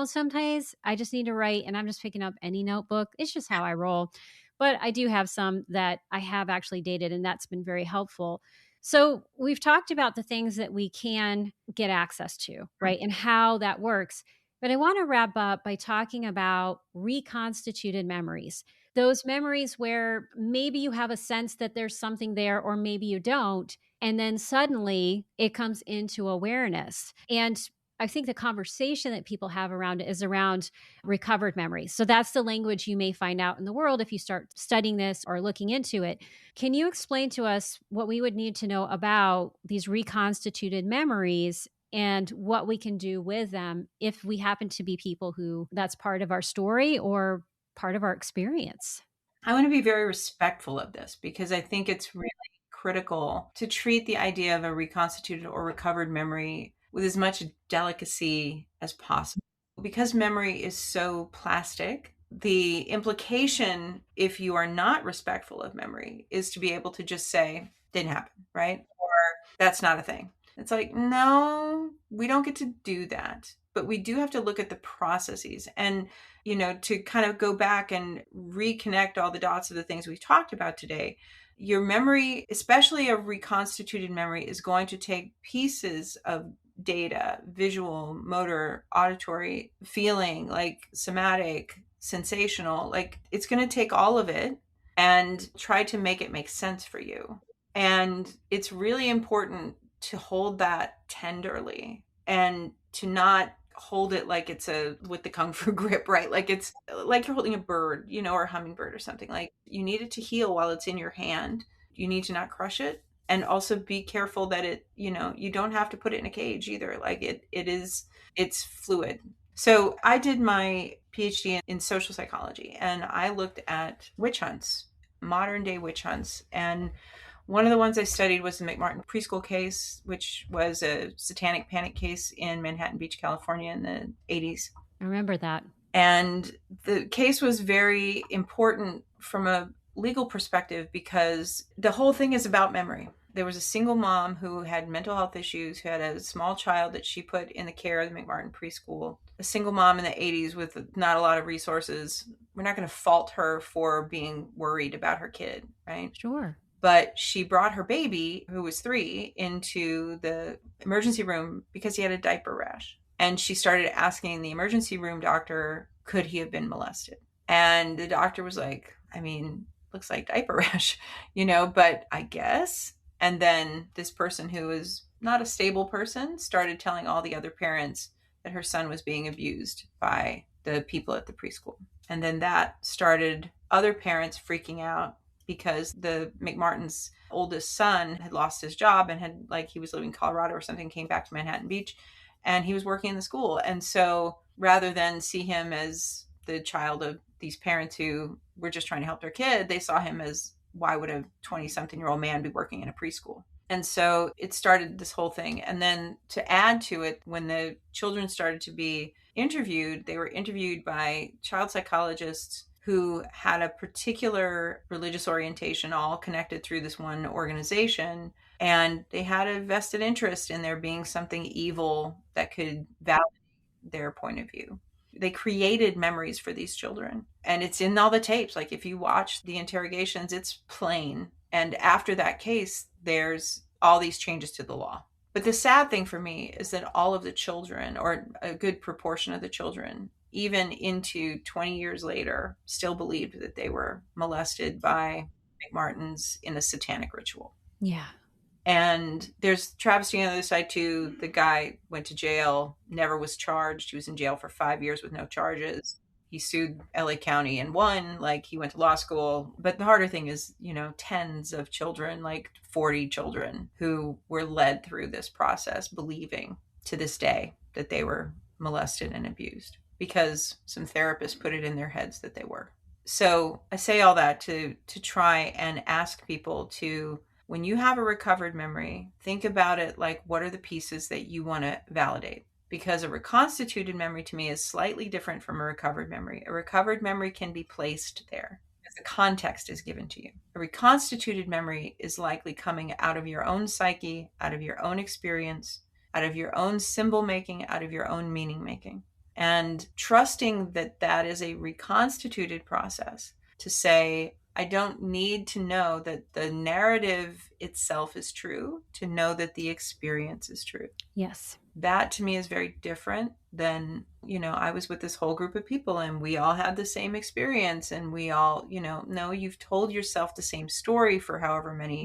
sometimes I just need to write and I'm just picking up any notebook. It's just how I roll. But I do have some that I have actually dated, and that's been very helpful. So we've talked about the things that we can get access to, right? And how that works. But I want to wrap up by talking about reconstituted memories. Those memories where maybe you have a sense that there's something there, or maybe you don't. And then suddenly it comes into awareness. And I think the conversation that people have around it is around recovered memories. So that's the language you may find out in the world if you start studying this or looking into it. Can you explain to us what we would need to know about these reconstituted memories and what we can do with them if we happen to be people who that's part of our story or part of our experience? I want to be very respectful of this because I think it's really critical to treat the idea of a reconstituted or recovered memory with as much delicacy as possible. Because memory is so plastic, the implication, if you are not respectful of memory, is to be able to just say, didn't happen, right? Or that's not a thing. It's like, no, we don't get to do that. But we do have to look at the processes and, to kind of go back and reconnect all the dots of the things we've talked about today. Your memory, especially a reconstituted memory, is going to take pieces of data, visual, motor, auditory, feeling, like somatic, sensational, like it's going to take all of it and try to make it make sense for you. And it's really important to hold that tenderly and to not hold it like it's with the kung fu grip, right? Like it's like you're holding a bird, or a hummingbird or something. Like you need it to heal while it's in your hand. You need to not crush it. And also be careful that it, you don't have to put it in a cage either. Like it's fluid. So I did my PhD in social psychology, and I looked at witch hunts, modern day witch hunts. And one of the ones I studied was the McMartin preschool case, which was a satanic panic case in Manhattan Beach, California in the 80s. I remember that. And the case was very important from a legal perspective because the whole thing is about memory. There was a single mom who had mental health issues, who had a small child that she put in the care of the McMartin preschool. A single mom in the 80s with not a lot of resources. We're not going to fault her for being worried about her kid, right? Sure. But she brought her baby, who was 3, into the emergency room because he had a diaper rash. And she started asking the emergency room doctor, could he have been molested? And the doctor was like, looks like diaper rash, but I guess. And then this person who was not a stable person started telling all the other parents that her son was being abused by the people at the preschool. And then that started other parents freaking out because the McMartin's oldest son had lost his job and he was living in Colorado or something, came back to Manhattan Beach, and he was working in the school. And so rather than see him as the child of these parents who were just trying to help their kid, they saw him as, why would a 20-something-year-old man be working in a preschool? And so it started this whole thing. And then to add to it, when the children started to be interviewed, they were interviewed by child psychologists who had a particular religious orientation, all connected through this one organization. And they had a vested interest in there being something evil that could validate their point of view. They created memories for these children. And it's in all the tapes. Like if you watch the interrogations, it's plain. And after that case, there's all these changes to the law. But the sad thing for me is that all of the children, or a good proportion of the children, even into 20 years later, still believed that they were molested by McMartins in a satanic ritual. Yeah. And there's travesty on the other side too. The guy went to jail, never was charged. He was in jail for 5 years with no charges. He sued LA County and won. Like he went to law school. But the harder thing is, tens of children, like 40 children who were led through this process, believing to this day that they were molested and abused because some therapists put it in their heads that they were. So I say all that to try and ask people to, when you have a recovered memory, think about it like, what are the pieces that you want to validate? Because a reconstituted memory to me is slightly different from a recovered memory. A recovered memory can be placed there as the context is given to you. A reconstituted memory is likely coming out of your own psyche, out of your own experience, out of your own symbol making, out of your own meaning making. And trusting that that is a reconstituted process to say, I don't need to know that the narrative itself is true to know that the experience is true. Yes. That to me is very different than, I was with this whole group of people and we all had the same experience and we all, no, you've told yourself the same story for however many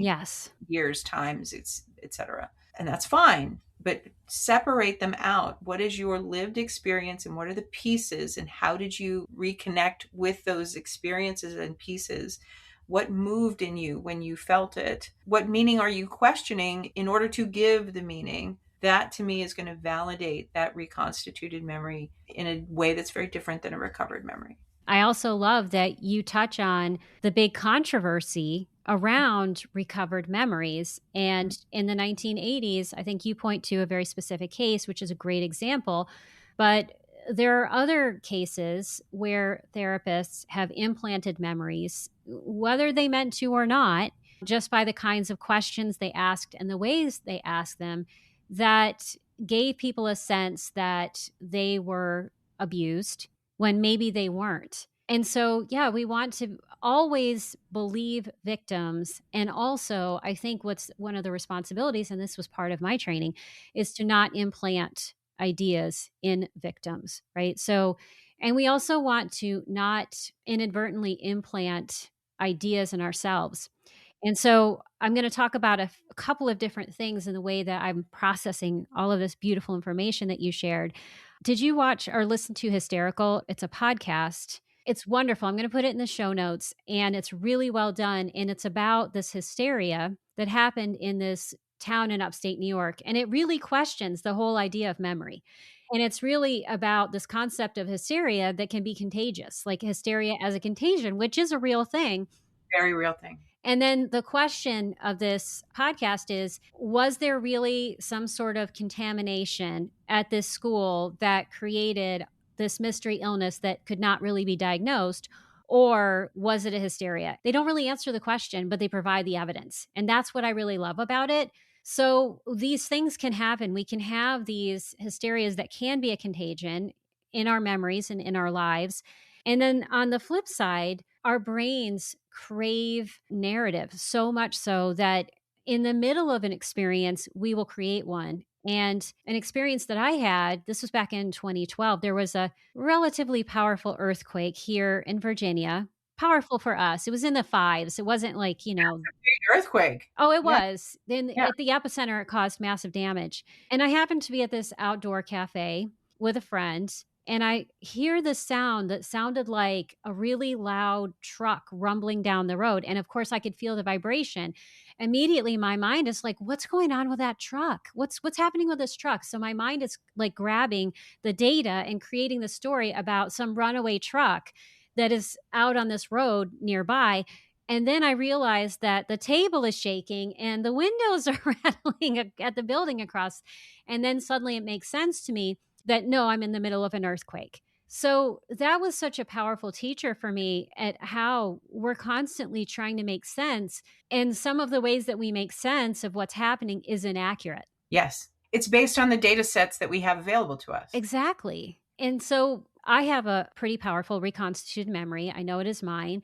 years, times, etc. And that's fine. But separate them out. What is your lived experience and what are the pieces and how did you reconnect with those experiences and pieces? What moved in you when you felt it? What meaning are you questioning in order to give the meaning? That to me is going to validate that reconstituted memory in a way that's very different than a recovered memory. I also love that you touch on the big controversy around recovered memories. And in the 1980s, I think you point to a very specific case, which is a great example. But there are other cases where therapists have implanted memories, whether they meant to or not, just by the kinds of questions they asked and the ways they asked them, that gave people a sense that they were abused when maybe they weren't. And so, yeah, we want to always believe victims. And also, I think what's one of the responsibilities, and this was part of my training, is to not implant ideas in victims, right? So, and we also want to not inadvertently implant ideas in ourselves. And so I'm going to talk about a couple of different things in the way that I'm processing all of this beautiful information that you shared. Did you watch or listen to Hysterical? It's a podcast. It's wonderful. I'm going to put it in the show notes, and it's really well done. And it's about this hysteria that happened in this town in upstate New York. And it really questions the whole idea of memory. And it's really about this concept of hysteria that can be contagious, like hysteria as a contagion, which is a real thing. Very real thing. And then the question of this podcast is, was there really some sort of contamination at this school that created this mystery illness that could not really be diagnosed? Or was it a hysteria? They don't really answer the question, but they provide the evidence. And that's what I really love about it. So these things can happen. We can have these hysterias that can be a contagion in our memories and in our lives. And then on the flip side, our brains crave narrative so much so that in the middle of an experience, we will create one. And an experience that I had, this was back in 2012, there was a relatively powerful earthquake here in Virginia. Powerful for us. It was in the fives. It wasn't like, Big earthquake. Oh, it was. Then at the epicenter, it caused massive damage. And I happened to be at this outdoor cafe with a friend, and I hear the sound that sounded like a really loud truck rumbling down the road. And of course, I could feel the vibration. Immediately, my mind is like, what's going on with that truck? What's happening with this truck? So my mind is like grabbing the data and creating the story about some runaway truck that is out on this road nearby. And then I realized that the table is shaking and the windows are rattling at the building across. And then suddenly it makes sense to me that no, I'm in the middle of an earthquake. So that was such a powerful teacher for me at how we're constantly trying to make sense. And some of the ways that we make sense of what's happening is inaccurate. Yes. It's based on the data sets that we have available to us. Exactly. And so I have a pretty powerful reconstituted memory. I know it is mine.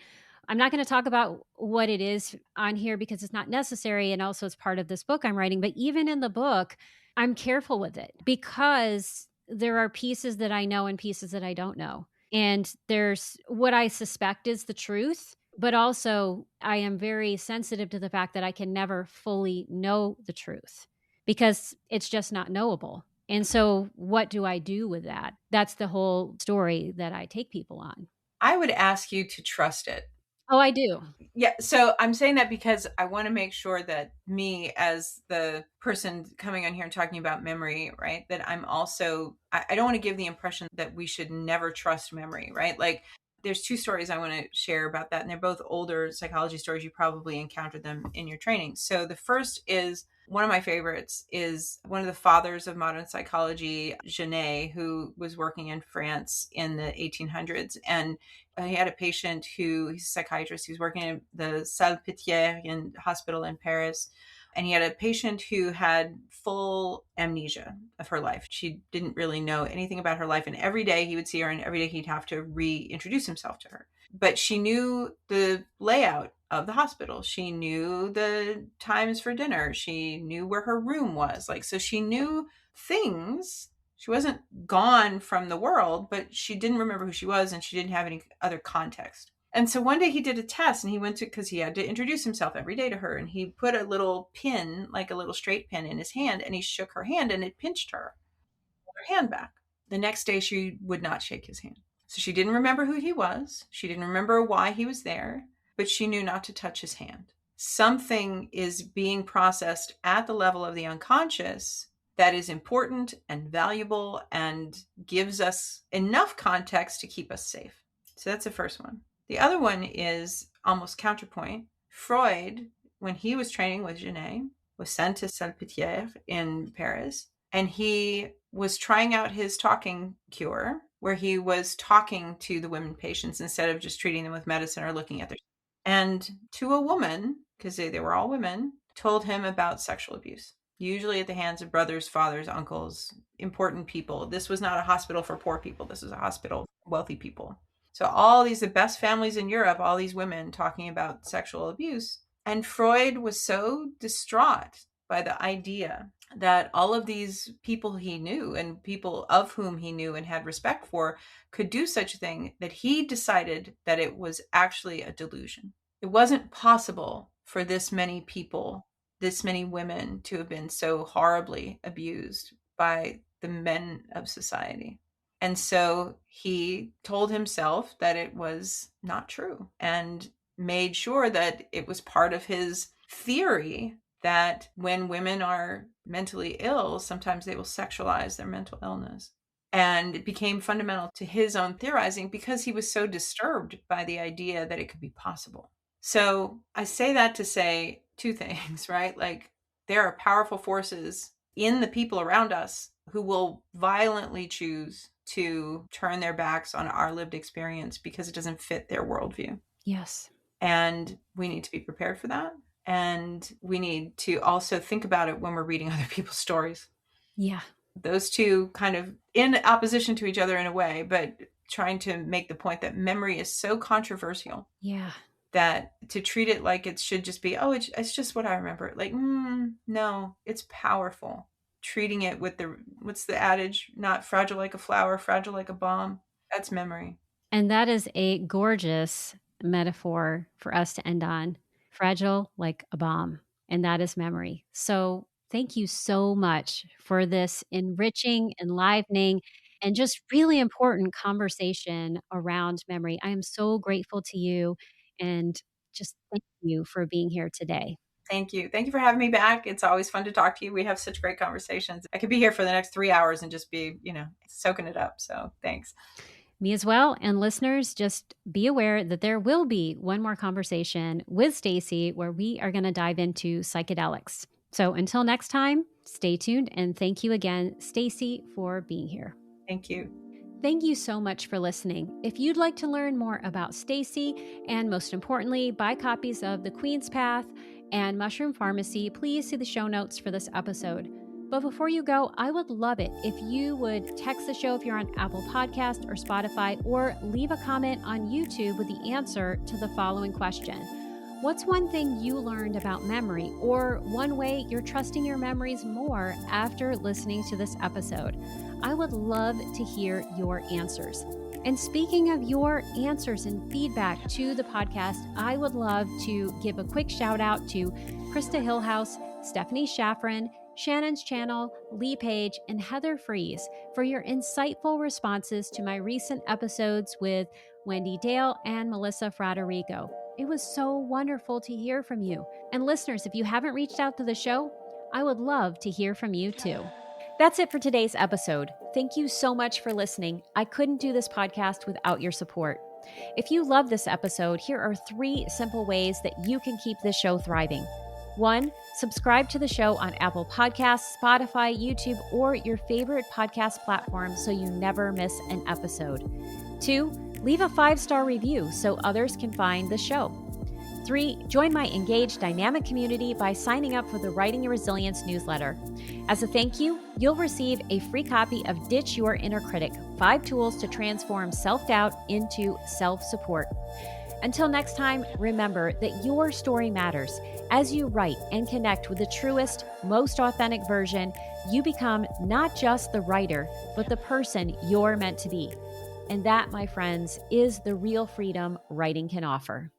I'm not going to talk about what it is on here because it's not necessary. And also it's part of this book I'm writing. But even in the book, I'm careful with it because there are pieces that I know and pieces that I don't know. And there's what I suspect is the truth, but also I am very sensitive to the fact that I can never fully know the truth because it's just not knowable. And so what do I do with that? That's the whole story that I take people on. I would ask you to trust it. Oh, I do. Yeah, so I'm saying that because I want to make sure that me, as the person coming on here and talking about memory, right, that I'm also, I don't want to give the impression that we should never trust memory, right? Like, there's two stories I want to share about that, and they're both older psychology stories. You probably encountered them in your training. So the first is, one of my favorites is one of the fathers of modern psychology, Genet, who was working in France in the 1800s. And he had a patient who, he's a psychiatrist, he was working in the Salpêtrière in hospital in Paris. And he had a patient who had full amnesia of her life. She didn't really know anything about her life. And every day he would see her, and every day he'd have to reintroduce himself to her. But she knew the layout of the hospital. She knew the times for dinner. She knew where her room was. Like, so she knew things. She wasn't gone from the world, but she didn't remember who she was, and she didn't have any other context. And so one day he did a test, and he went to, because he had to introduce himself every day to her, and he put a little pin, like a little straight pin, in his hand, and he shook her hand, and it pinched her hand back. The next day she would not shake his hand. So she didn't remember who he was. She didn't remember why he was there, but she knew not to touch his hand. Something is being processed at the level of the unconscious that is important and valuable and gives us enough context to keep us safe. So that's the first one. The other one is almost counterpoint. Freud, when he was training with Genet, was sent to Salpêtrière in Paris, and he was trying out his talking cure, where he was talking to the women patients instead of just treating them with medicine or looking at their. And to a woman, because they were all women, told him about sexual abuse, usually at the hands of brothers, fathers, uncles, important people. This was not a hospital for poor people. This was a hospital for wealthy people. So all these, the best families in Europe, all these women talking about sexual abuse. And Freud was so distraught by the idea that all of these people he knew, and people of whom he knew and had respect for, could do such a thing, that he decided that it was actually a delusion. It wasn't possible for this many people, this many women, to have been so horribly abused by the men of society. And so he told himself that it was not true, and made sure that it was part of his theory that when women are mentally ill, sometimes they will sexualize their mental illness. And it became fundamental to his own theorizing because he was so disturbed by the idea that it could be possible. So I say that to say two things, right? Like, there are powerful forces in the people around us who will violently choose to turn their backs on our lived experience because it doesn't fit their worldview. Yes. And we need to be prepared for that. And we need to also think about it when we're reading other people's stories. Yeah. Those two kind of in opposition to each other in a way, but trying to make the point that memory is so controversial. Yeah. That to treat it like it should just be, oh, it's just what I remember. Like, no, it's powerful. Treating it with what's the adage? Not fragile like a flower, fragile like a bomb. That's memory. And that is a gorgeous metaphor for us to end on. Fragile like a bomb. And that is memory. So thank you so much for this enriching, enlivening, and just really important conversation around memory. I am so grateful to you, and just thank you for being here today. Thank you. Thank you for having me back. It's always fun to talk to you. We have such great conversations. I could be here for the next 3 hours and just be, soaking it up. So thanks. Me as well. And listeners, just be aware that there will be one more conversation with Stacy where we are going to dive into psychedelics. So until next time, stay tuned, and thank you again, Stacy, for being here. Thank you. Thank you so much for listening. If you'd like to learn more about Stacy, and most importantly, buy copies of The Queen's Path and Mushroom Pharmacy, please see the show notes for this episode. But before you go, I would love it if you would text the show if you're on Apple Podcast or Spotify, or leave a comment on YouTube with the answer to the following question. What's one thing you learned about memory, or one way you're trusting your memories more after listening to this episode? I would love to hear your answers. And speaking of your answers and feedback to the podcast, I would love to give a quick shout out to Krista Hillhouse, Stephanie Shaffron, Shannon's Channel, Lee Page, and Heather Fries for your insightful responses to my recent episodes with Wendy Dale and Melissa Fraderico. It was so wonderful to hear from you. And listeners, if you haven't reached out to the show, I would love to hear from you too. That's it for today's episode. Thank you so much for listening. I couldn't do this podcast without your support. If you love this episode, here are 3 simple ways that you can keep this show thriving. 1, subscribe to the show on Apple Podcasts, Spotify, YouTube, or your favorite podcast platform so you never miss an episode. 2, leave a 5-star review so others can find the show. 3, join my engaged dynamic community by signing up for the Writing and Resilience newsletter. As a thank you, you'll receive a free copy of Ditch Your Inner Critic, 5 tools to transform self-doubt into self-support. Until next time, remember that your story matters. As you write and connect with the truest, most authentic version, you become not just the writer, but the person you're meant to be. And that, my friends, is the real freedom writing can offer.